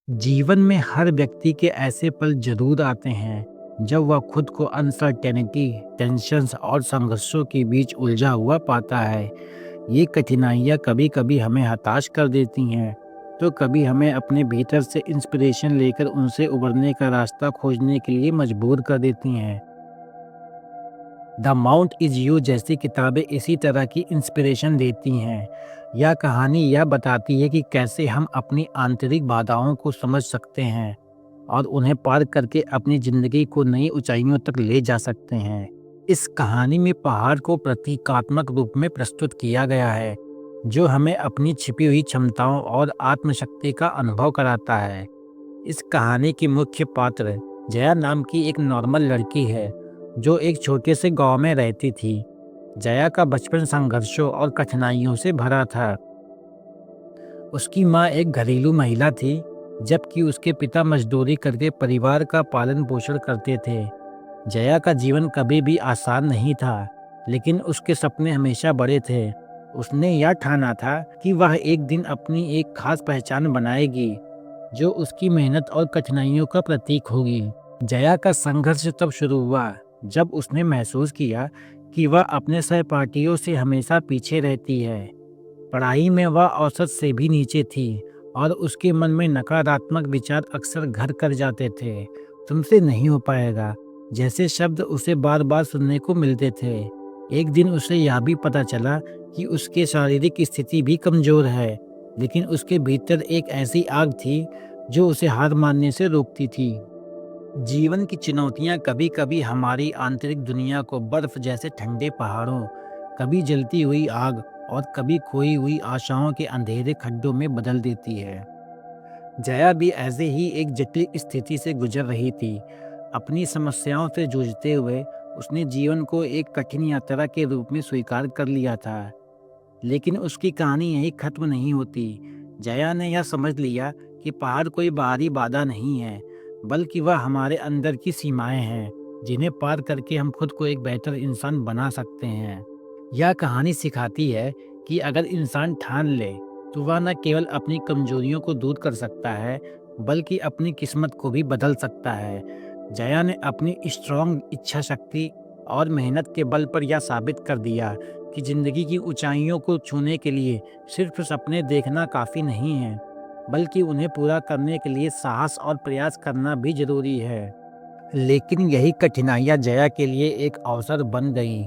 जीवन में हर व्यक्ति के ऐसे पल जरूर आते हैं जब वह खुद को अनसर्टेनिटी, टेंशन्स और संघर्षों के बीच उलझा हुआ पाता है। ये कठिनाइयाँ कभी-कभी हमें हताश कर देती हैं, तो कभी हमें अपने भीतर से इंस्पिरेशन लेकर उनसे उबरने का रास्ता खोजने के लिए मजबूर कर देती हैं। द माउंट इज़ यू जैसी किताबें इसी तरह की इंस्पिरेशन देती हैं। यह कहानी यह बताती है कि कैसे हम अपनी आंतरिक बाधाओं को समझ सकते हैं और उन्हें पार करके अपनी ज़िंदगी को नई ऊंचाइयों तक ले जा सकते हैं। इस कहानी में पहाड़ को प्रतीकात्मक रूप में प्रस्तुत किया गया है, जो हमें अपनी छिपी हुई क्षमताओं और आत्मशक्ति का अनुभव कराता है। इस कहानी की मुख्य पात्र जया नाम की एक नॉर्मल लड़की है, जो एक छोटे से गांव में रहती थी। जया का बचपन संघर्षों और कठिनाइयों से भरा था। उसकी माँ एक घरेलू महिला थी, जबकि उसके पिता मजदूरी करके परिवार का पालन पोषण करते थे। जया का जीवन कभी भी आसान नहीं था, लेकिन उसके सपने हमेशा बड़े थे। उसने यह ठाना था कि वह एक दिन अपनी एक खास पहचान बनाएगी, जो उसकी मेहनत और कठिनाइयों का प्रतीक होगी। जया का संघर्ष तब शुरू हुआ जब उसने महसूस किया कि वह अपने सहपाठियों से हमेशा पीछे रहती है। पढ़ाई में वह औसत से भी नीचे थी और उसके मन में नकारात्मक विचार अक्सर घर कर जाते थे। तुमसे नहीं हो पाएगा जैसे शब्द उसे बार बार सुनने को मिलते थे। एक दिन उसे यह भी पता चला कि उसके शारीरिक स्थिति भी कमजोर है, लेकिन उसके भीतर एक ऐसी आग थी जो उसे हार मानने से रोकती थी। जीवन की चुनौतियां कभी कभी हमारी आंतरिक दुनिया को बर्फ जैसे ठंडे पहाड़ों, कभी जलती हुई आग और कभी खोई हुई आशाओं के अंधेरे खड्डों में बदल देती है। जया भी ऐसे ही एक जटिल स्थिति से गुजर रही थी। अपनी समस्याओं से जूझते हुए उसने जीवन को एक कठिन यात्रा के रूप में स्वीकार कर लिया था। लेकिन उसकी कहानी यही खत्म नहीं होती। जया ने यह समझ लिया कि पहाड़ कोई बाहरी बाधा नहीं है, बल्कि वह हमारे अंदर की सीमाएं हैं, जिन्हें पार करके हम खुद को एक बेहतर इंसान बना सकते हैं। यह कहानी सिखाती है कि अगर इंसान ठान ले, तो वह न केवल अपनी कमजोरियों को दूर कर सकता है, बल्कि अपनी किस्मत को भी बदल सकता है। जया ने अपनी स्ट्रॉन्ग इच्छा शक्ति और मेहनत के बल पर यह साबित कर दिया कि जिंदगी की ऊंचाइयों को छूने के लिए सिर्फ सपने देखना काफी नहीं है, बल्कि उन्हें पूरा करने के लिए साहस और प्रयास करना भी जरूरी है। लेकिन यही कठिनाइयां जया के लिए एक अवसर बन गई।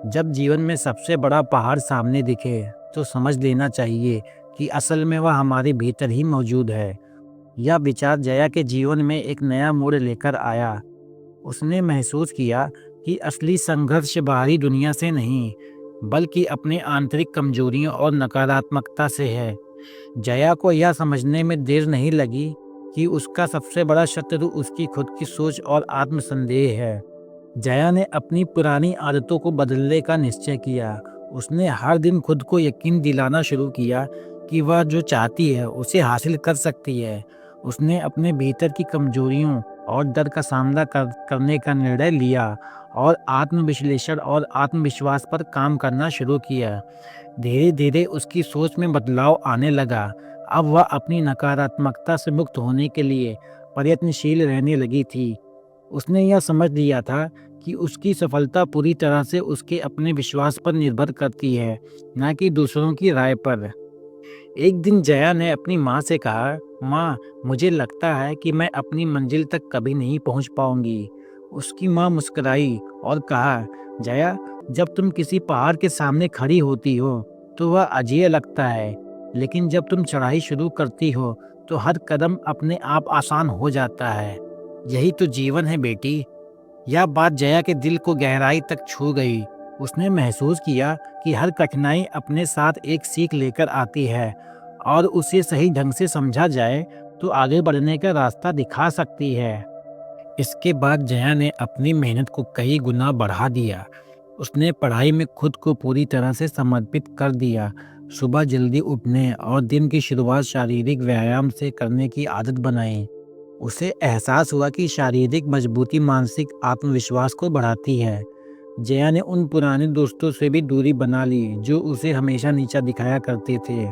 जब जीवन में सबसे बड़ा पहाड़ सामने दिखे, तो समझ लेना चाहिए कि असल में वह हमारे भीतर ही मौजूद है। यह विचार जया के जीवन में एक नया मोड़ लेकर आया। उसने महसूस किया कि असली संघर्ष बाहरी दुनिया से नहीं, बल्कि अपने आंतरिक कमजोरियों और नकारात्मकता से है। जया को यह समझने में देर नहीं लगी कि उसका सबसे बड़ा शत्रु उसकी खुद की सोच और आत्मसंदेह है। जया ने अपनी पुरानी आदतों को बदलने का निश्चय किया। उसने हर दिन खुद को यकीन दिलाना शुरू किया कि वह जो चाहती है उसे हासिल कर सकती है। उसने अपने भीतर की कमजोरियों और डर का सामना करने का निर्णय लिया और आत्मविश्लेषण और आत्मविश्वास पर काम करना शुरू किया। धीरे धीरे उसकी सोच में बदलाव आने लगा। अब वह अपनी नकारात्मकता से मुक्त होने के लिए प्रयत्नशील रहने लगी थी। उसने यह समझ लिया था कि उसकी सफलता पूरी तरह से उसके अपने विश्वास पर निर्भर करती है, न कि दूसरों की राय पर। एक दिन जया ने अपनी माँ से कहा, माँ, मुझे लगता है कि मैं अपनी मंजिल तक कभी नहीं पहुँच पाऊंगी। उसकी माँ मुस्कुराई और कहा, जया, जब तुम किसी पहाड़ के सामने खड़ी होती हो तो वह अजीब लगता है, लेकिन जब तुम चढ़ाई शुरू करती हो तो हर कदम अपने आप आसान हो जाता है। यही तो जीवन है बेटी। यह बात जया के दिल को गहराई तक छू गई। उसने महसूस किया कि हर कठिनाई अपने साथ एक सीख लेकर आती है और उसे सही ढंग से समझा जाए तो आगे बढ़ने का रास्ता दिखा सकती है। इसके बाद जया ने अपनी मेहनत को कई गुना बढ़ा दिया। उसने पढ़ाई में खुद को पूरी तरह से समर्पित कर दिया। सुबह जल्दी उठने और दिन की शुरुआत शारीरिक व्यायाम से करने की आदत बनाई। उसे एहसास हुआ कि शारीरिक मजबूती मानसिक आत्मविश्वास को बढ़ाती है। जया ने उन पुराने दोस्तों से भी दूरी बना ली जो उसे हमेशा नीचा दिखाया करते थे।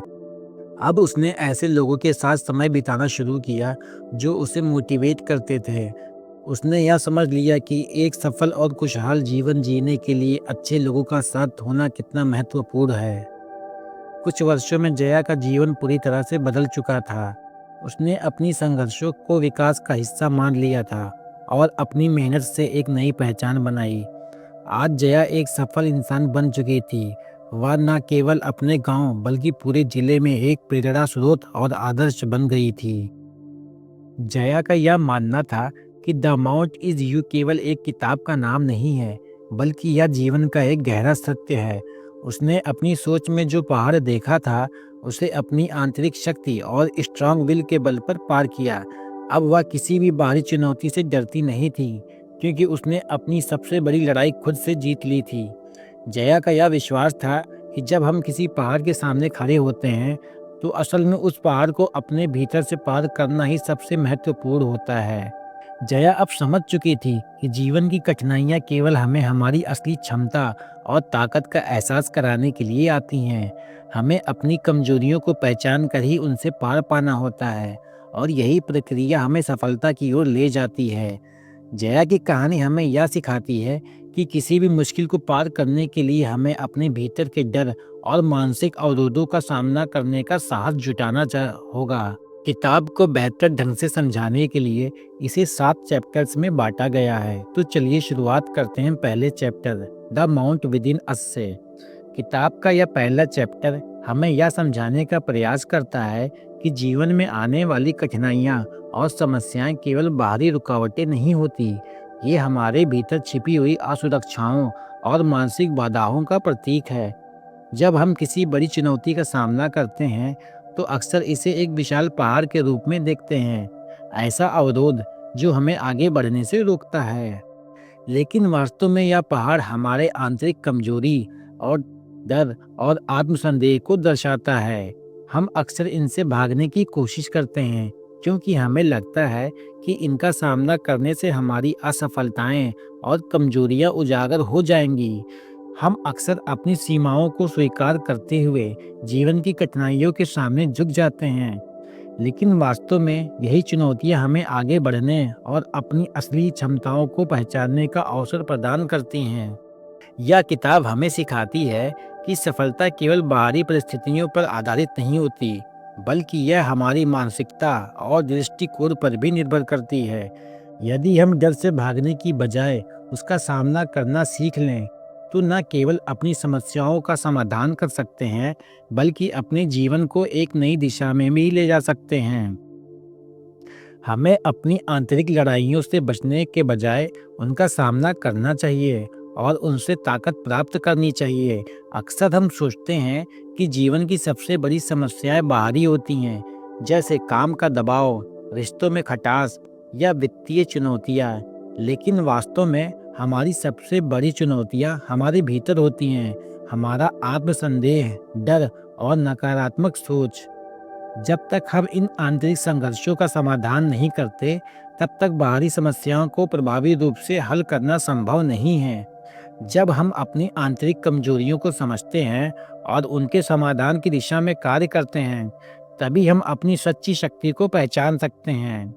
अब उसने ऐसे लोगों के साथ समय बिताना शुरू किया जो उसे मोटिवेट करते थे। उसने यह समझ लिया कि एक सफल और खुशहाल जीवन जीने के लिए अच्छे लोगों का साथ होना कितना महत्वपूर्ण है। कुछ वर्षों में जया का जीवन पूरी तरह से बदल चुका था। उसने अपनी संघर्षों को विकास का हिस्सा मान लिया था और अपनी मेहनत से एक नई पहचान बनाई। आज जया एक सफल इंसान बन चुकी थी। वह न केवल अपने गांव बल्कि पूरे जिले में एक प्रेरणा स्रोत और आदर्श बन गई थी। जया का यह मानना था कि द माउंट इज यू केवल एक किताब का नाम नहीं है, बल्कि यह जीवन का एक गहरा सत्य है। उसने अपनी सोच में जो पहाड़ देखा था, उसे अपनी आंतरिक शक्ति और स्ट्रांग विल के बल पर पार किया। अब वह किसी भी बाहरी चुनौती से डरती नहीं थी, क्योंकि उसने अपनी सबसे बड़ी लड़ाई खुद से जीत ली थी। जया का यह विश्वास था कि जब हम किसी पहाड़ के सामने खड़े होते हैं, तो असल में उस पहाड़ को अपने भीतर से पार करना ही सबसे महत्वपूर्ण होता है। जया अब समझ चुकी थी कि जीवन की कठिनाइयाँ केवल हमें हमारी असली क्षमता और ताकत का एहसास कराने के लिए आती हैं। हमें अपनी कमजोरियों को पहचान कर ही उनसे पार पाना होता है, और यही प्रक्रिया हमें सफलता की ओर ले जाती है। जया की कहानी हमें यह सिखाती है कि किसी भी मुश्किल को पार करने के लिए हमें अपने भीतर के डर और मानसिक अवरोधों का सामना करने का साहस जुटाना होगा। किताब को बेहतर ढंग से समझाने के लिए इसे 7 चैप्टर्स में बांटा गया है। तो चलिए शुरुआत करते हैं पहले chapter the mount within us से। किताब का यह पहला चैप्टर हमें यह समझाने का प्रयास करता है कि जीवन में आने वाली कठिनाइयाँ और समस्याएं केवल बाहरी रुकावटें नहीं होती। ये हमारे भीतर छिपी हुई असुरक्षाओं और मानसिक बाधाओं का प्रतीक है। जब हम किसी बड़ी चुनौती का सामना करते हैं, तो अक्सर इसे एक विशाल पहाड़ के रूप में देखते हैं, ऐसा अवरोध जो हमें आगे बढ़ने से रोकता है। लेकिन वास्तव में यह पहाड़ हमारे आंतरिक कमजोरी और डर और आत्मसंदेह को दर्शाता है। हम अक्सर इनसे भागने की कोशिश करते हैं, क्योंकि हमें लगता है कि इनका सामना करने से हमारी असफलताएं और कमजोरियां उजागर हो जाएंगी। हम अक्सर अपनी सीमाओं को स्वीकार करते हुए जीवन की कठिनाइयों के सामने झुक जाते हैं, लेकिन वास्तव में यही चुनौतियां हमें आगे बढ़ने और अपनी असली क्षमताओं को पहचानने का अवसर प्रदान करती हैं। यह किताब हमें सिखाती है कि सफलता केवल बाहरी परिस्थितियों पर आधारित नहीं होती, बल्कि यह हमारी मानसिकता और दृष्टिकोण पर भी निर्भर करती है। यदि हम डर से भागने की बजाय उसका सामना करना सीख लें, तो न केवल अपनी समस्याओं का समाधान कर सकते हैं, बल्कि अपने जीवन को एक नई दिशा में भी ले जा सकते हैं। हमें अपनी आंतरिक लड़ाइयों से बचने के बजाय उनका सामना करना चाहिए और उनसे ताकत प्राप्त करनी चाहिए। अक्सर हम सोचते हैं कि जीवन की सबसे बड़ी समस्याएं बाहरी होती हैं, जैसे काम का दबाव, रिश्तों में खटास या वित्तीय चुनौतियां। लेकिन वास्तव में हमारी सबसे बड़ी चुनौतियां हमारे भीतर होती हैं। हमारा आत्मसंदेह, डर और नकारात्मक सोच। जब तक हम इन आंतरिक संघर्षों का समाधान नहीं करते, तब तक बाहरी समस्याओं को प्रभावी रूप से हल करना संभव नहीं है। जब हम अपनी आंतरिक कमजोरियों को समझते हैं और उनके समाधान की दिशा में कार्य करते हैं, तभी हम अपनी सच्ची शक्ति को पहचान सकते हैं।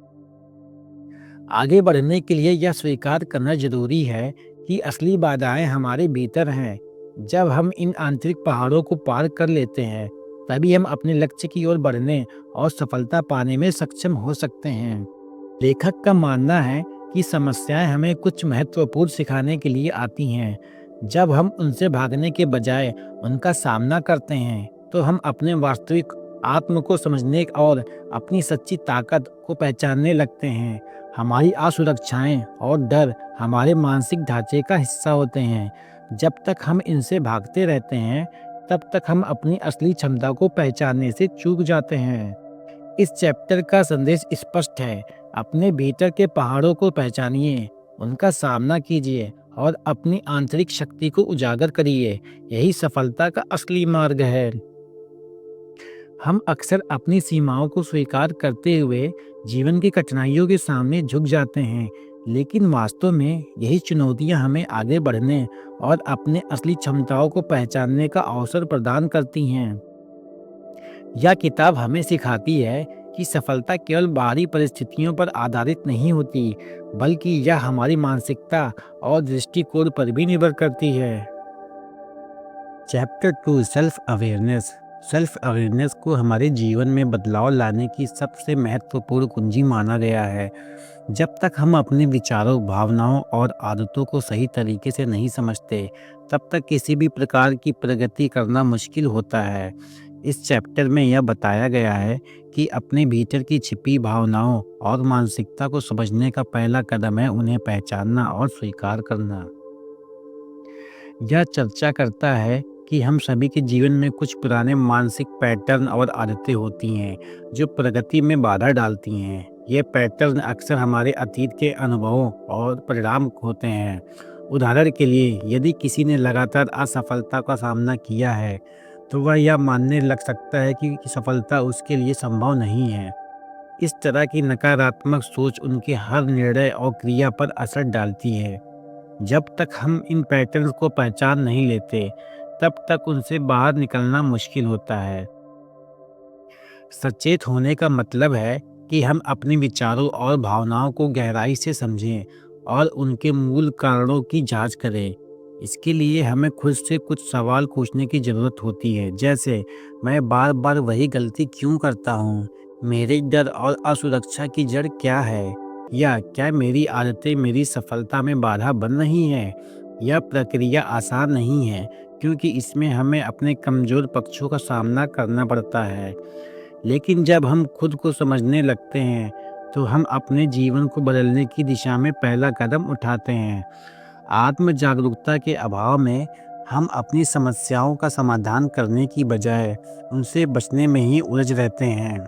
आगे बढ़ने के लिए यह स्वीकार करना जरूरी है कि असली बाधाएं हमारे भीतर हैं। जब हम इन आंतरिक पहाड़ों को पार कर लेते हैं, तभी हम अपने लक्ष्य की ओर बढ़ने और सफलता पाने में सक्षम हो सकते हैं। लेखक का मानना है कि समस्याएं हमें कुछ महत्वपूर्ण सिखाने के लिए आती हैं। जब हम उनसे भागने के बजाय उनका सामना करते हैं, तो हम अपने वास्तविक आत्म को समझने और अपनी सच्ची ताकत को पहचानने लगते हैं। हमारी असुरक्षाएं और डर हमारे मानसिक ढांचे का हिस्सा होते हैं। जब तक हम इनसे भागते रहते हैं, तब तक हम अपनी असली क्षमता को पहचानने से चूक जाते हैं। इस चैप्टर का संदेश स्पष्ट है। अपने भीतर के पहाड़ों को पहचानिए, उनका सामना कीजिए और अपनी आंतरिक शक्ति को उजागर करिए। यही सफलता का असली मार्ग है। हम अक्सर अपनी सीमाओं को स्वीकार करते हुए जीवन की कठिनाइयों के सामने झुक जाते हैं, लेकिन वास्तव में यही चुनौतियां हमें आगे बढ़ने और अपने असली क्षमताओं को पहचानने का अवसर प्रदान करती हैं। यह किताब हमें सिखाती है कि सफलता केवल बाहरी परिस्थितियों पर आधारित नहीं होती, बल्कि यह हमारी मानसिकता और दृष्टिकोण पर भी निर्भर करती है। Chapter 2, self awareness. Self awareness को हमारे जीवन में बदलाव लाने की सबसे महत्वपूर्ण कुंजी माना गया है। जब तक हम अपने विचारों, भावनाओं और आदतों को सही तरीके से नहीं समझते, तब तक किसी भी प्रकार की प्रगति करना मुश्किल होता है। इस चैप्टर में यह बताया गया है कि अपने भीतर की छिपी भावनाओं और मानसिकता को समझने का पहला कदम है उन्हें पहचानना और स्वीकार करना। यह चर्चा करता है कि हम सभी के जीवन में कुछ पुराने मानसिक पैटर्न और आदतें होती हैं जो प्रगति में बाधा डालती हैं। ये पैटर्न अक्सर हमारे अतीत के अनुभवों और परिणाम होते हैं। उदाहरण के लिए, यदि किसी ने लगातार असफलता का सामना किया है, तो वह यह मानने लग सकता है कि सफलता उसके लिए संभव नहीं है। इस तरह की नकारात्मक सोच उनके हर निर्णय और क्रिया पर असर डालती है। जब तक हम इन पैटर्न्स को पहचान नहीं लेते, तब तक उनसे बाहर निकलना मुश्किल होता है। सचेत होने का मतलब है कि हम अपने विचारों और भावनाओं को गहराई से समझें और उनके मूल कारणों की जांच करें। इसके लिए हमें खुद से कुछ सवाल पूछने की ज़रूरत होती है, जैसे मैं बार बार वही गलती क्यों करता हूँ? मेरे डर और असुरक्षा की जड़ क्या है? या क्या मेरी आदतें मेरी सफलता में बाधा बन रही हैं? यह प्रक्रिया आसान नहीं है, क्योंकि इसमें हमें अपने कमज़ोर पक्षों का सामना करना पड़ता है। लेकिन जब हम खुद को समझने लगते हैं, तो हम अपने जीवन को बदलने की दिशा में पहला कदम उठाते हैं। आत्म जागरूकता के अभाव में हम अपनी समस्याओं का समाधान करने की बजाय उनसे बचने में ही उलझ रहते हैं।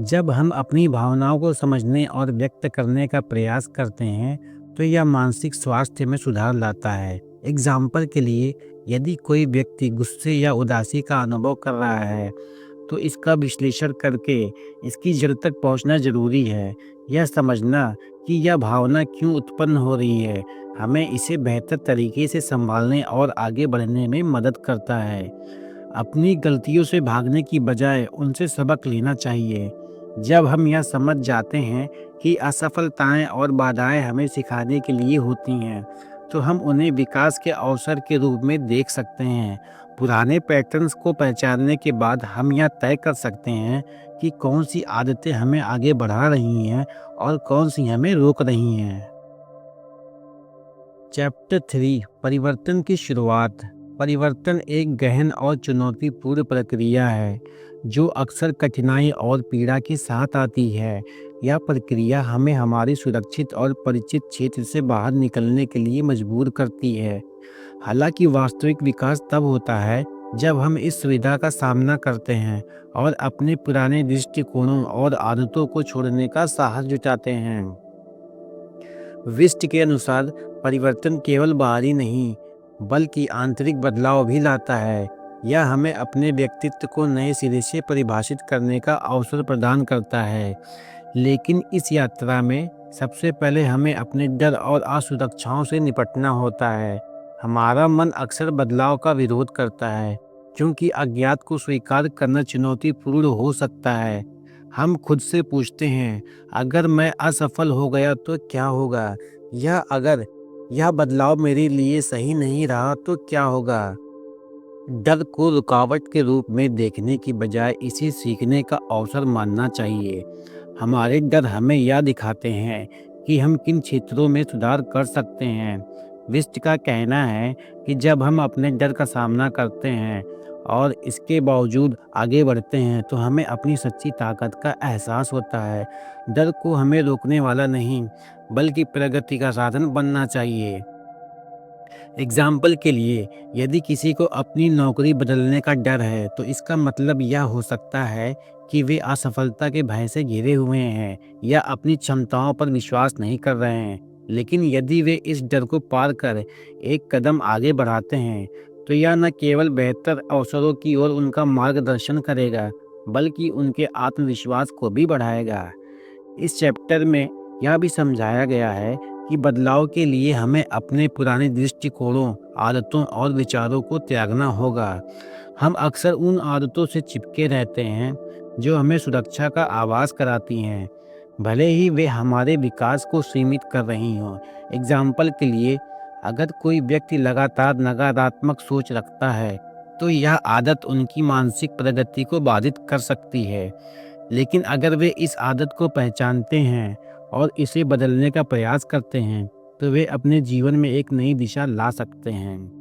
जब हम अपनी भावनाओं को समझने और व्यक्त करने का प्रयास करते हैं, तो यह मानसिक स्वास्थ्य में सुधार लाता है। एग्जाम्पल के लिए, यदि कोई व्यक्ति गुस्से या उदासी का अनुभव कर रहा है, तो इसका विश्लेषण करके इसकी जड़ तक पहुंचना जरूरी है। यह समझना कि यह भावना क्यों उत्पन्न हो रही है, हमें इसे बेहतर तरीके से संभालने और आगे बढ़ने में मदद करता है। अपनी गलतियों से भागने की बजाय उनसे सबक लेना चाहिए। जब हम यह समझ जाते हैं कि असफलताएं और बाधाएं हमें सिखाने के लिए होती हैं, तो हम उन्हें विकास के अवसर के रूप में देख सकते हैं। पुराने पैटर्न्स को पहचानने के बाद हम यह तय कर सकते हैं कि कौन सी आदतें हमें आगे बढ़ा रही हैं और कौन सी हमें रोक रही हैं। चैप्टर 3, परिवर्तन की शुरुआत। परिवर्तन एक गहन और चुनौतीपूर्ण प्रक्रिया है जो अक्सर कठिनाई और पीड़ा के साथ आती है। यह प्रक्रिया हमें हमारे सुरक्षित और परिचित क्षेत्र से बाहर निकलने के लिए मजबूर करती है। हालांकि वास्तविक विकास तब होता है जब हम इस सुविधा का सामना करते हैं और अपने पुराने दृष्टिकोणों और आदतों को छोड़ने का साहस जुटाते हैं। विस्ट के अनुसार परिवर्तन केवल बाहरी नहीं, बल्कि आंतरिक बदलाव भी लाता है। यह हमें अपने व्यक्तित्व को नए सिरे से परिभाषित करने का अवसर प्रदान करता है। लेकिन इस यात्रा में सबसे पहले हमें अपने डर और असुरक्षाओं से निपटना होता है। हमारा मन अक्सर बदलाव का विरोध करता है, क्योंकि अज्ञात को स्वीकार करना चुनौतीपूर्ण हो सकता है। हम खुद से पूछते हैं, अगर मैं असफल हो गया तो क्या होगा? या अगर यह बदलाव मेरे लिए सही नहीं रहा तो क्या होगा? डर को रुकावट के रूप में देखने की बजाय इसे सीखने का अवसर मानना चाहिए। हमारे डर हमें यह दिखाते हैं कि हम किन क्षेत्रों में सुधार कर सकते हैं। विस्ट का कहना है कि जब हम अपने डर का सामना करते हैं और इसके बावजूद आगे बढ़ते हैं, तो हमें अपनी सच्ची ताकत का एहसास होता है। डर को हमें रोकने वाला नहीं, बल्कि प्रगति का साधन बनना चाहिए। एग्जाम्पल के लिए, यदि किसी को अपनी नौकरी बदलने का डर है, तो इसका मतलब यह हो सकता है कि वे असफलता के भय से घिरे हुए हैं या अपनी क्षमताओं पर विश्वास नहीं कर रहे हैं। लेकिन यदि वे इस डर को पार कर एक कदम आगे बढ़ाते हैं, तो यह न केवल बेहतर अवसरों की ओर उनका मार्गदर्शन करेगा, बल्कि उनके आत्मविश्वास को भी बढ़ाएगा। इस चैप्टर में यह भी समझाया गया है कि बदलाव के लिए हमें अपने पुराने दृष्टिकोणों, आदतों और विचारों को त्यागना होगा। हम अक्सर उन आदतों से चिपके रहते हैं जो हमें सुरक्षा का आभास कराती हैं, भले ही वे हमारे विकास को सीमित कर रही हों। एग्जाम्पल के लिए, अगर कोई व्यक्ति लगातार नकारात्मक सोच रखता है, तो यह आदत उनकी मानसिक प्रगति को बाधित कर सकती है। लेकिन अगर वे इस आदत को पहचानते हैं और इसे बदलने का प्रयास करते हैं, तो वे अपने जीवन में एक नई दिशा ला सकते हैं।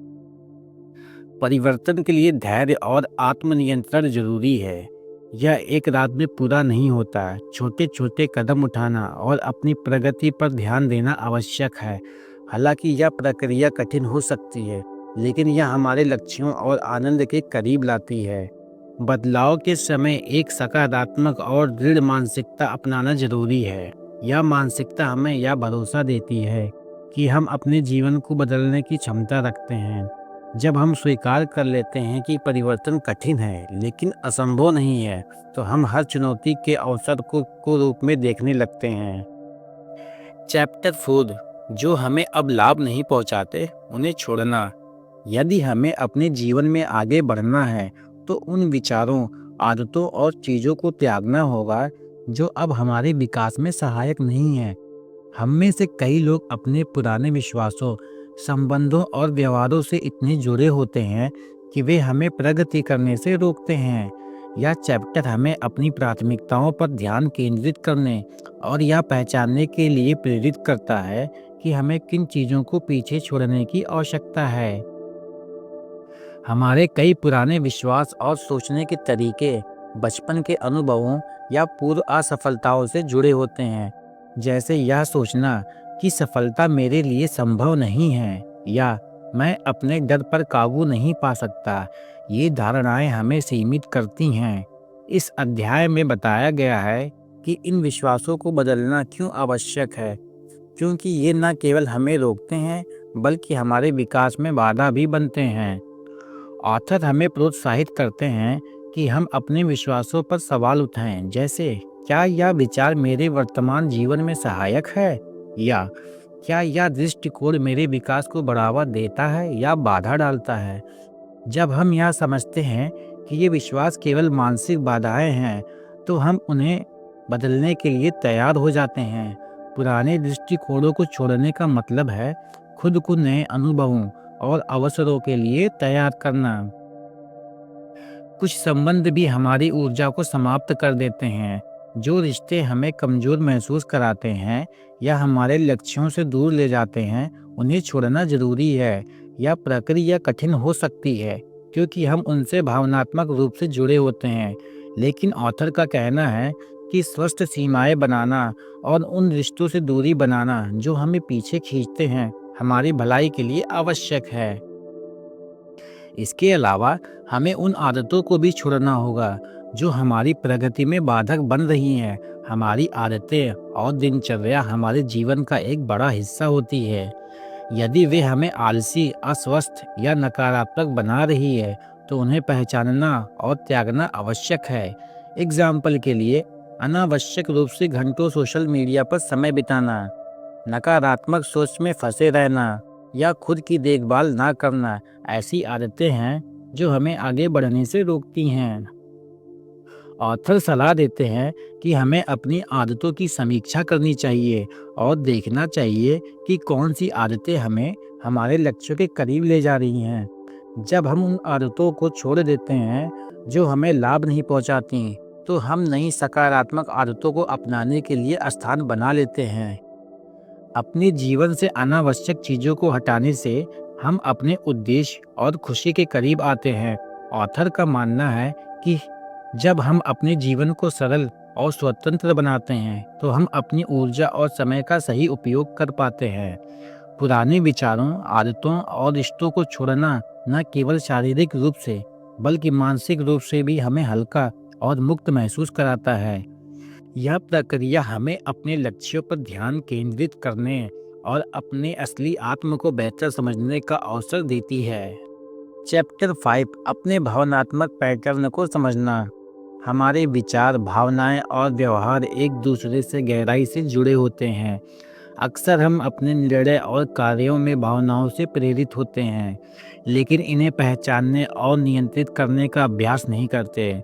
परिवर्तन के लिए धैर्य और आत्मनियंत्रण जरूरी है। यह एक रात में पूरा नहीं होता। छोटे छोटे कदम उठाना और अपनी प्रगति पर ध्यान देना आवश्यक है। हालांकि यह प्रक्रिया कठिन हो सकती है, लेकिन यह हमारे लक्ष्यों और आनंद के करीब लाती है। बदलाव के समय एक सकारात्मक और दृढ़ मानसिकता अपनाना जरूरी है। यह मानसिकता हमें यह भरोसा देती है कि हम अपने जीवन को बदलने की क्षमता रखते हैं। जब हम स्वीकार कर लेते हैं कि परिवर्तन कठिन है लेकिन असंभव नहीं है, तो हम हर चुनौती के अवसर को रूप में देखने लगते हैं। चैप्टर 4, जो हमें अब लाभ नहीं पहुंचाते, उन्हें छोड़ना। यदि हमें अपने जीवन में आगे बढ़ना है, तो उन विचारों, आदतों और चीज़ों को त्यागना होगा जो अब हमारे विकास में सहायक नहीं है। हम में से कई लोग अपने पुराने विश्वासों, संबंधों और व्यवहारों से इतने जुड़े होते हैं कि वे हमें प्रगति करने से रोकते हैं। यह चैप्टर हमें अपनी प्राथमिकताओं पर ध्यान केंद्रित करने और यह पहचानने के लिए प्रेरित करता है कि हमें किन चीज़ों को पीछे छोड़ने की आवश्यकता है। हमारे कई पुराने विश्वास और सोचने के तरीके बचपन के अनुभवों या पूर्व असफलताओं से जुड़े होते हैं। जैसे यह सोचना कि सफलता मेरे लिए संभव नहीं है या मैं अपने डर पर काबू नहीं पा सकता। ये धारणाएं हमें सीमित करती हैं। इस अध्याय में बताया गया है कि इन विश्वासों को बदलना क्यों आवश्यक है, क्योंकि ये न केवल हमें रोकते हैं बल्कि हमारे विकास में बाधा भी बनते हैं। ऑथर हमें प्रोत्साहित करते हैं कि हम अपने विश्वासों पर सवाल उठाएं, जैसे क्या यह विचार मेरे वर्तमान जीवन में सहायक है, या क्या यह दृष्टिकोण मेरे विकास को बढ़ावा देता है या बाधा डालता है। जब हम यह समझते हैं कि ये विश्वास केवल मानसिक बाधाएं हैं, तो हम उन्हें बदलने के लिए तैयार हो जाते हैं। पुराने दृष्टिकोणों को छोड़ने का मतलब है खुद को नए अनुभवों और अवसरों के लिए तैयार करना। कुछ संबंध भी हमारी ऊर्जा को समाप्त कर देते हैं। जो रिश्ते हमें कमजोर महसूस कराते हैं या हमारे लक्ष्यों से दूर ले जाते हैं, उन्हें छोड़ना जरूरी है। यह प्रक्रिया कठिन हो सकती है क्योंकि हम उनसे भावनात्मक रूप से जुड़े होते हैं, लेकिन ऑथर का कहना है कि स्वस्थ सीमाएं बनाना और उन रिश्तों से दूरी बनाना जो हमें पीछे खींचते हैं, हमारी भलाई के लिए आवश्यक है। इसके अलावा हमें उन आदतों को भी छोड़ना होगा जो हमारी प्रगति में बाधक बन रही हैं। हमारी आदतें और दिनचर्या हमारे जीवन का एक बड़ा हिस्सा होती है। यदि वे हमें आलसी, अस्वस्थ या नकारात्मक बना रही है, तो उन्हें पहचानना और त्यागना आवश्यक है। एग्जाम्पल के लिए, अनावश्यक रूप से घंटों सोशल मीडिया पर समय बिताना, नकारात्मक सोच में फंसे रहना या खुद की देखभाल ना करना ऐसी आदतें हैं जो हमें आगे बढ़ने से रोकती हैं। ऑथर सलाह देते हैं कि हमें अपनी आदतों की समीक्षा करनी चाहिए और देखना चाहिए कि कौन सी आदतें हमें हमारे लक्ष्यों के करीब ले जा रही हैं। जब हम उन आदतों को छोड़ देते हैं जो हमें लाभ नहीं पहुंचाती, तो हम नई सकारात्मक आदतों को अपनाने के लिए स्थान बना लेते हैं। अपने जीवन से अनावश्यक चीज़ों को हटाने से हम अपने उद्देश्य और खुशी के करीब आते हैं। ऑथर का मानना है कि जब हम अपने जीवन को सरल और स्वतंत्र बनाते हैं, तो हम अपनी ऊर्जा और समय का सही उपयोग कर पाते हैं। पुराने विचारों, आदतों और रिश्तों को छोड़ना न केवल शारीरिक रूप से बल्कि मानसिक रूप से भी हमें हल्का और मुक्त महसूस कराता है। यह प्रक्रिया हमें अपने लक्ष्यों पर ध्यान केंद्रित करने और अपने असली आत्म को बेहतर समझने का अवसर देती है। चैप्टर 5, अपने भावनात्मक पैटर्न को समझना। हमारे विचार, भावनाएं और व्यवहार एक दूसरे से गहराई से जुड़े होते हैं। अक्सर हम अपने निर्णय और कार्यों में भावनाओं से प्रेरित होते हैं, लेकिन इन्हें पहचानने और नियंत्रित करने का अभ्यास नहीं करते।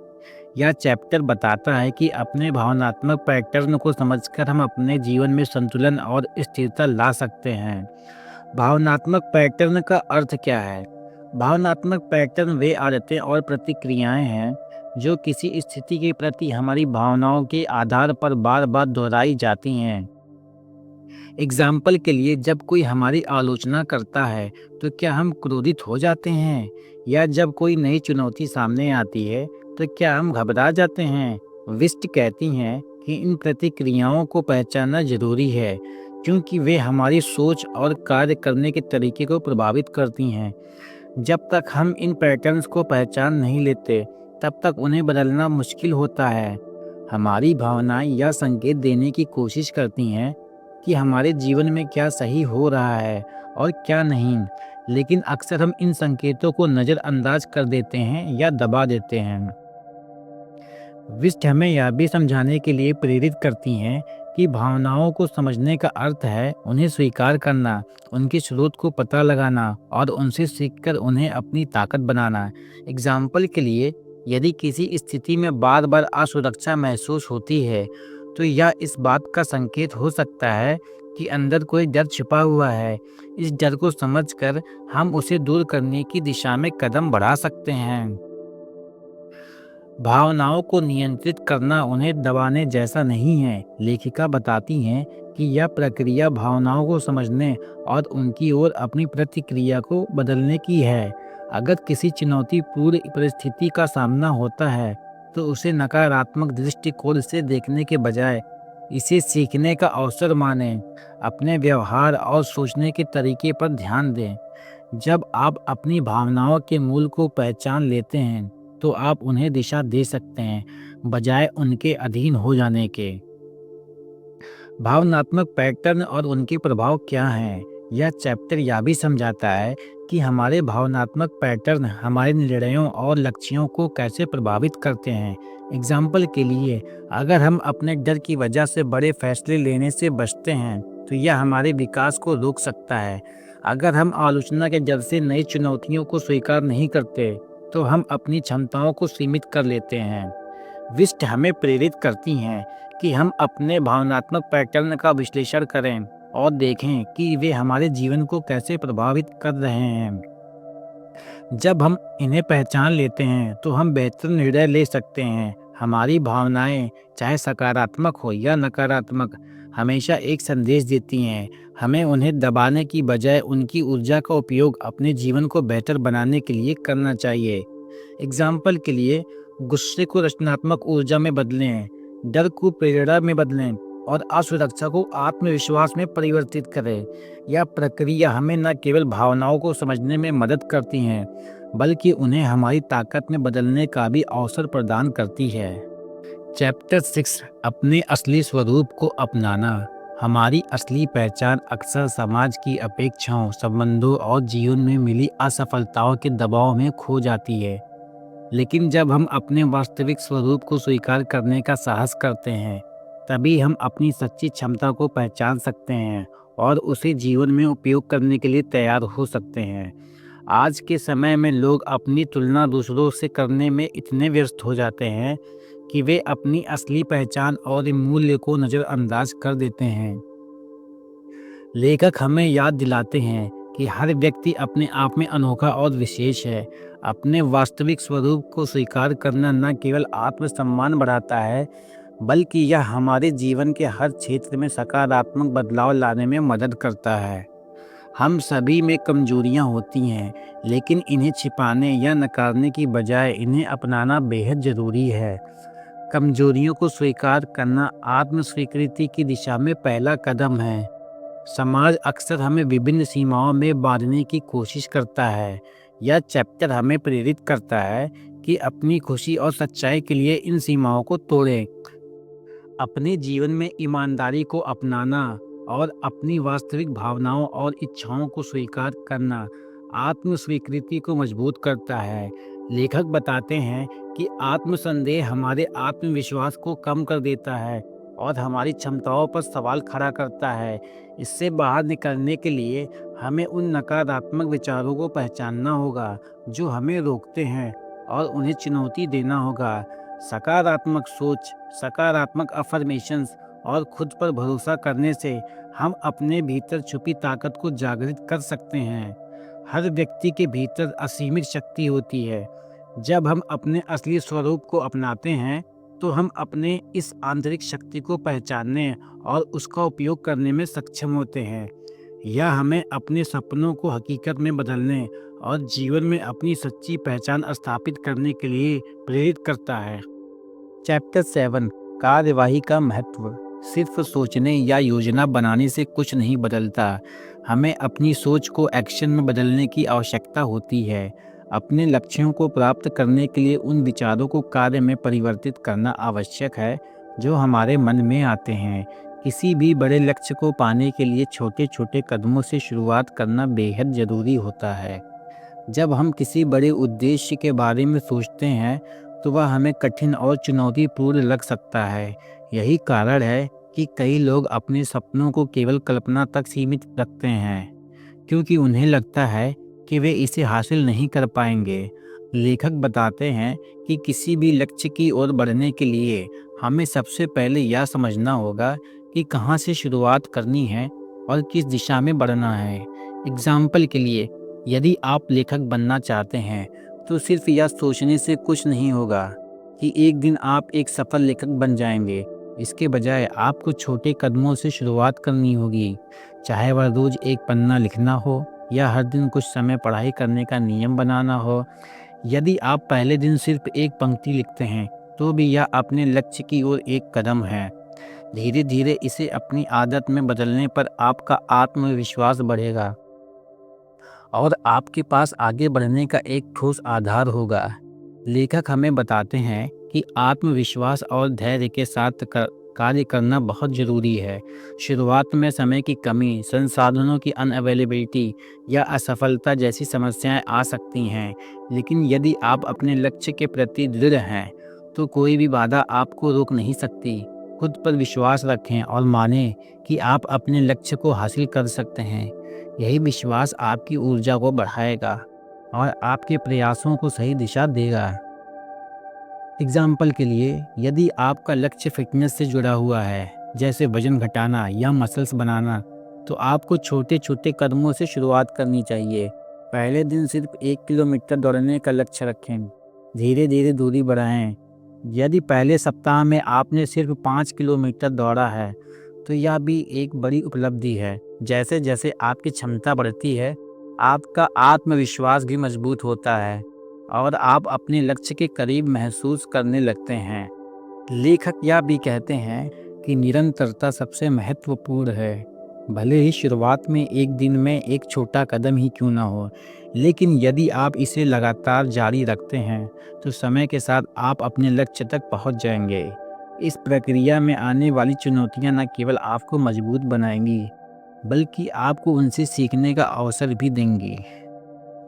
यह चैप्टर बताता है कि अपने भावनात्मक पैटर्न को समझकर हम अपने जीवन में संतुलन और स्थिरता ला सकते हैं। भावनात्मक पैटर्न का अर्थ क्या है? भावनात्मक पैटर्न वे आदतें और प्रतिक्रियाएं हैं जो किसी स्थिति के प्रति हमारी भावनाओं के आधार पर बार बार दोहराई जाती हैं। एग्जाम्पल के लिए, जब कोई हमारी आलोचना करता है तो क्या हम क्रोधित हो जाते हैं, या जब कोई नई चुनौती सामने आती है तो क्या हम घबरा जाते हैं। विस्ट कहती हैं कि इन प्रतिक्रियाओं को पहचानना जरूरी है, क्योंकि वे हमारी सोच और कार्य करने के तरीके को प्रभावित करती हैं। जब तक हम इन पैटर्न्स को पहचान नहीं लेते, तब तक उन्हें बदलना मुश्किल होता है। हमारी भावनाएं यह संकेत देने की कोशिश करती हैं कि हमारे जीवन में क्या सही हो रहा है और क्या नहीं, लेकिन अक्सर हम इन संकेतों को नज़रअंदाज कर देते हैं या दबा देते हैं। विस्ट हमें यह भी समझाने के लिए प्रेरित करती हैं कि भावनाओं को समझने का अर्थ है उन्हें स्वीकार करना, उनके स्रोत को पता लगाना और उनसे सीखकर उन्हें अपनी ताकत बनाना। एग्जाम्पल के लिए, यदि किसी स्थिति में बार बार असुरक्षा महसूस होती है, तो यह इस बात का संकेत हो सकता है कि अंदर कोई डर छिपा हुआ है। इस डर को समझकर हम उसे दूर करने की दिशा में कदम बढ़ा सकते हैं। भावनाओं को नियंत्रित करना उन्हें दबाने जैसा नहीं है। लेखिका बताती हैं कि यह प्रक्रिया भावनाओं को समझने और उनकी ओर अपनी प्रतिक्रिया को बदलने की है। अगर किसी चुनौतीपूर्ण परिस्थिति का सामना होता है, तो उसे नकारात्मक दृष्टिकोण से देखने के बजाय इसे सीखने का अवसर मानें। अपने व्यवहार और सोचने के तरीके पर ध्यान दें। जब आप अपनी भावनाओं के मूल को पहचान लेते हैं, तो आप उन्हें दिशा दे सकते हैं, बजाय उनके अधीन हो जाने के। भावनात्मक पैटर्न और उनके प्रभाव क्या हैं? यह चैप्टर यह भी समझाता है कि हमारे भावनात्मक पैटर्न हमारे निर्णयों और लक्ष्यों को कैसे प्रभावित करते हैं। एग्जाम्पल के लिए, अगर हम अपने डर की वजह से बड़े फैसले लेने से बचते हैं, तो यह हमारे विकास को रोक सकता है। अगर हम आलोचना के डर से नई चुनौतियों को स्वीकार नहीं करते, तो हम अपनी क्षमताओं को सीमित कर लेते हैं। विस्ट हमें प्रेरित करती हैं कि हम अपने भावनात्मक पैटर्न का विश्लेषण करें और देखें कि वे हमारे जीवन को कैसे प्रभावित कर रहे हैं। जब हम इन्हें पहचान लेते हैं, तो हम बेहतर निर्णय ले सकते हैं। हमारी भावनाएं, चाहे सकारात्मक हो या नकारात्मक, हमेशा एक संदेश देती हैं। हमें उन्हें दबाने की बजाय उनकी ऊर्जा का उपयोग अपने जीवन को बेहतर बनाने के लिए करना चाहिए। एग्जाम्पल के लिए, गुस्से को रचनात्मक ऊर्जा में बदलें, डर को प्रेरणा में बदलें और असुरक्षा को आत्मविश्वास में परिवर्तित करें। यह प्रक्रिया हमें न केवल भावनाओं को समझने में मदद करती हैं, बल्कि उन्हें हमारी ताकत में बदलने का भी अवसर प्रदान करती है। चैप्टर 6, अपने असली स्वरूप को अपनाना। हमारी असली पहचान अक्सर समाज की अपेक्षाओं, संबंधों और जीवन में मिली असफलताओं के दबाव में खो जाती है। लेकिन जब हम अपने वास्तविक स्वरूप को स्वीकार करने का साहस करते हैं, तभी हम अपनी सच्ची क्षमता को पहचान सकते हैं और उसे जीवन में उपयोग करने के लिए तैयार हो सकते हैं। आज के समय में लोग अपनी तुलना दूसरों से करने में इतने व्यस्त हो जाते हैं कि वे अपनी असली पहचान और मूल्य को नज़रअंदाज कर देते हैं। लेखक हमें याद दिलाते हैं कि हर व्यक्ति अपने आप में अनोखा और विशेष है। अपने वास्तविक स्वरूप को स्वीकार करना न केवल आत्मसम्मान बढ़ाता है, बल्कि यह हमारे जीवन के हर क्षेत्र में सकारात्मक बदलाव लाने में मदद करता है। हम सभी में कमजोरियां होती हैं, लेकिन इन्हें छिपाने या नकारने की बजाय इन्हें अपनाना बेहद ज़रूरी है। कमजोरियों को स्वीकार करना आत्म स्वीकृति की दिशा में पहला कदम है। समाज अक्सर हमें विभिन्न सीमाओं में बांधने की कोशिश करता है। यह चैप्टर हमें प्रेरित करता है कि अपनी खुशी और सच्चाई के लिए इन सीमाओं को तोड़ें। अपने जीवन में ईमानदारी को अपनाना और अपनी वास्तविक भावनाओं और इच्छाओं को स्वीकार करना आत्म स्वीकृति को मजबूत करता है। लेखक बताते हैं कि आत्मसंदेह हमारे आत्मविश्वास को कम कर देता है और हमारी क्षमताओं पर सवाल खड़ा करता है। इससे बाहर निकलने के लिए हमें उन नकारात्मक विचारों को पहचानना होगा जो हमें रोकते हैं और उन्हें चुनौती देना होगा। सकारात्मक सोच, सकारात्मक अफर्मेशंस और खुद पर भरोसा करने से हम अपने भीतर छुपी ताकत को जागृत कर सकते हैं। हर व्यक्ति के भीतर असीमित शक्ति होती है। जब हम अपने असली स्वरूप को अपनाते हैं तो हम अपने इस आंतरिक शक्ति को पहचानने और उसका उपयोग करने में सक्षम होते हैं। यह हमें अपने सपनों को हकीकत में बदलने और जीवन में अपनी सच्ची पहचान स्थापित करने के लिए प्रेरित करता है। चैप्टर 7, कार्यवाही का महत्व। सिर्फ सोचने या योजना बनाने से कुछ नहीं बदलता। हमें अपनी सोच को एक्शन में बदलने की आवश्यकता होती है। अपने लक्ष्यों को प्राप्त करने के लिए उन विचारों को कार्य में परिवर्तित करना आवश्यक है जो हमारे मन में आते हैं। किसी भी बड़े लक्ष्य को पाने के लिए छोटे छोटे कदमों से शुरुआत करना बेहद ज़रूरी होता है। जब हम किसी बड़े उद्देश्य के बारे में सोचते हैं तो वह हमें कठिन और चुनौतीपूर्ण लग सकता है। यही कारण है कि कई लोग अपने सपनों को केवल कल्पना तक सीमित रखते हैं, क्योंकि उन्हें लगता है कि वे इसे हासिल नहीं कर पाएंगे। लेखक बताते हैं कि किसी भी लक्ष्य की ओर बढ़ने के लिए हमें सबसे पहले यह समझना होगा कि कहाँ से शुरुआत करनी है और किस दिशा में बढ़ना है। एग्जाम्पल के लिए, यदि आप लेखक बनना चाहते हैं तो सिर्फ यह सोचने से कुछ नहीं होगा कि एक दिन आप एक सफल लेखक बन जाएंगे। इसके बजाय आपको छोटे कदमों से शुरुआत करनी होगी, चाहे वह रोज एक पन्ना लिखना हो या हर दिन कुछ समय पढ़ाई करने का नियम बनाना हो। यदि आप पहले दिन सिर्फ एक पंक्ति लिखते हैं तो भी यह अपने लक्ष्य की ओर एक कदम है। धीरे धीरे इसे अपनी आदत में बदलने पर आपका आत्मविश्वास बढ़ेगा और आपके पास आगे बढ़ने का एक ठोस आधार होगा। लेखक हमें बताते हैं कि आत्मविश्वास और धैर्य के साथ कार्य करना बहुत ज़रूरी है। शुरुआत में समय की कमी, संसाधनों की अनअवेलेबिलिटी या असफलता जैसी समस्याएं आ सकती हैं, लेकिन यदि आप अपने लक्ष्य के प्रति दृढ़ हैं तो कोई भी बाधा आपको रोक नहीं सकती। खुद पर विश्वास रखें और मानें कि आप अपने लक्ष्य को हासिल कर सकते हैं। यही विश्वास आपकी ऊर्जा को बढ़ाएगा और आपके प्रयासों को सही दिशा देगा। एग्जाम्पल के लिए, यदि आपका लक्ष्य फिटनेस से जुड़ा हुआ है, जैसे वजन घटाना या मसल्स बनाना, तो आपको छोटे छोटे कदमों से शुरुआत करनी चाहिए। पहले दिन सिर्फ 1 किलोमीटर दौड़ने का लक्ष्य रखें, धीरे धीरे दूरी बढ़ाएं। यदि पहले सप्ताह में आपने सिर्फ 5 किलोमीटर दौड़ा है तो यह भी एक बड़ी उपलब्धि है। जैसे जैसे आपकी क्षमता बढ़ती है, आपका आत्मविश्वास भी मजबूत होता है और आप अपने लक्ष्य के करीब महसूस करने लगते हैं। लेखक यह भी कहते हैं कि निरंतरता सबसे महत्वपूर्ण है। भले ही शुरुआत में एक दिन में एक छोटा कदम ही क्यों ना हो, लेकिन यदि आप इसे लगातार जारी रखते हैं तो समय के साथ आप अपने लक्ष्य तक पहुंच जाएंगे। इस प्रक्रिया में आने वाली चुनौतियां न केवल आपको मजबूत बनाएंगी, बल्कि आपको उनसे सीखने का अवसर भी देंगी।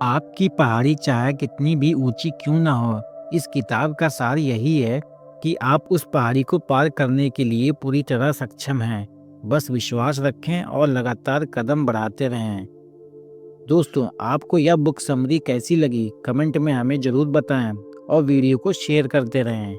आपकी पहाड़ी चाहे कितनी भी ऊंची क्यों ना हो, इस किताब का सार यही है कि आप उस पहाड़ी को पार करने के लिए पूरी तरह सक्षम हैं। बस विश्वास रखें और लगातार कदम बढ़ाते रहें। दोस्तों, आपको यह बुक समरी कैसी लगी? कमेंट में हमें ज़रूर बताएं और वीडियो को शेयर करते रहें।